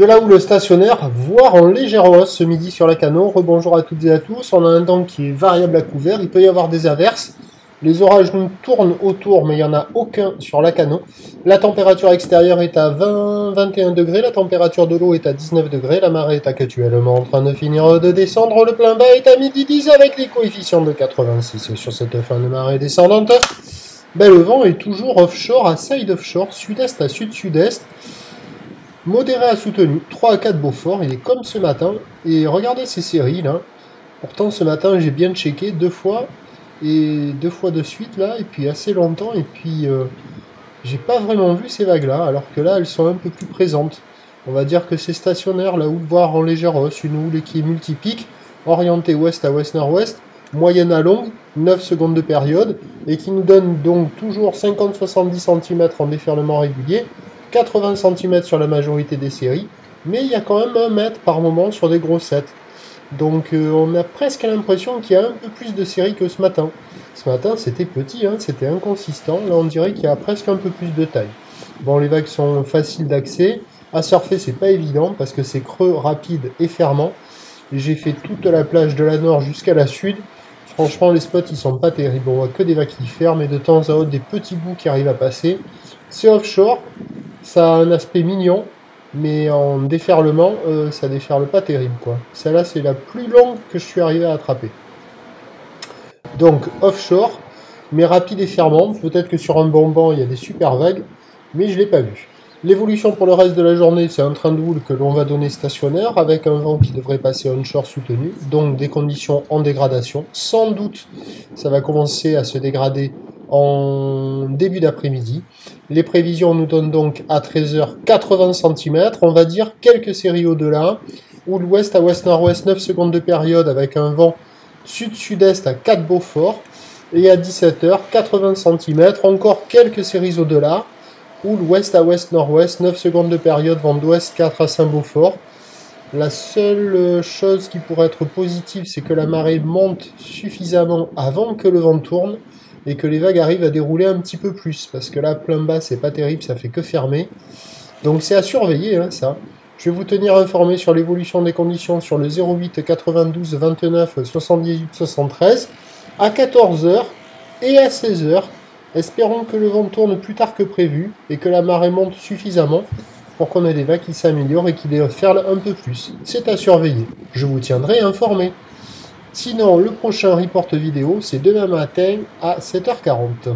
de la houle stationnaire, voire en légère hausse ce midi sur la Cano. Rebonjour à toutes et à tous. On a un temps qui est variable à couvert. Il peut y avoir des averses. Les orages nous tournent autour, mais il n'y en a aucun sur la Cano. La température extérieure est à 20-21 degrés. La température de l'eau est à 19 degrés. La marée est actuellement en train de finir de descendre. Le plein bas est à midi 10 avec les coefficients de 86 sur cette fin de marée descendante. Le vent est toujours offshore à side offshore, sud-est à sud-sud-est. Modéré à soutenu, 3 à 4 Beaufort, il est comme ce matin. Et regardez ces séries là. Pourtant ce matin j'ai bien checké 2 fois. Et 2 fois de suite là, et puis assez longtemps. Et puis j'ai pas vraiment vu ces vagues là, alors que là elles sont un peu plus présentes. On va dire que c'est stationnaire, la houle voire en légère hausse, une houle qui est multipique, orientée ouest à ouest-nord-ouest, moyenne à longue, 9 secondes de période, et qui nous donne donc toujours 50-70 cm en déferlement régulier, 80 cm sur la majorité des séries, mais il y a quand même 1 mètre par moment sur des grossettes. Donc on a presque l'impression qu'il y a un peu plus de séries que ce matin. Ce matin c'était petit, hein, c'était inconsistant, là on dirait qu'il y a presque un peu plus de taille. Bon, les vagues sont faciles d'accès, à surfer c'est pas évident parce que c'est creux, rapide et fermant. J'ai fait toute la plage de la nord jusqu'à la sud. Franchement les spots ils sont pas terribles, on voit que des vagues qui ferment et de temps à autre des petits bouts qui arrivent à passer. C'est offshore, ça a un aspect mignon, mais en déferlement, ça déferle pas terrible quoi. Celle-là c'est la plus longue que je suis arrivé à attraper. Donc offshore, mais rapide et fermant. Peut-être que sur un bon banc il y a des super vagues, mais je l'ai pas vu. L'évolution pour le reste de la journée, c'est un train de houle que l'on va donner stationnaire, avec un vent qui devrait passer onshore soutenu, donc des conditions en dégradation. Sans doute, ça va commencer à se dégrader en début d'après-midi. Les prévisions nous donnent donc à 13h 80 cm, on va dire quelques séries au-delà, ou l'ouest à ouest-nord-ouest, 9 secondes de période avec un vent sud-sud-est à 4 Beaufort, et à 17h 80 cm, encore quelques séries au-delà, ou l'ouest à ouest-nord-ouest, 9 secondes de période, vent d'ouest 4 à Saint-Beaufort. La seule chose qui pourrait être positive, c'est que la marée monte suffisamment avant que le vent tourne, et que les vagues arrivent à dérouler un petit peu plus, parce que là, plein bas, c'est pas terrible, ça fait que fermer. Donc c'est à surveiller, hein, ça. Je vais vous tenir informé sur l'évolution des conditions sur le 08 92 29 78 73 à 14h et à 16h. Espérons que le vent tourne plus tard que prévu et que la marée monte suffisamment pour qu'on ait des vagues qui s'améliorent et qui déferlent un peu plus. C'est à surveiller. Je vous tiendrai informé. Sinon, le prochain report vidéo, c'est demain matin à 7h40.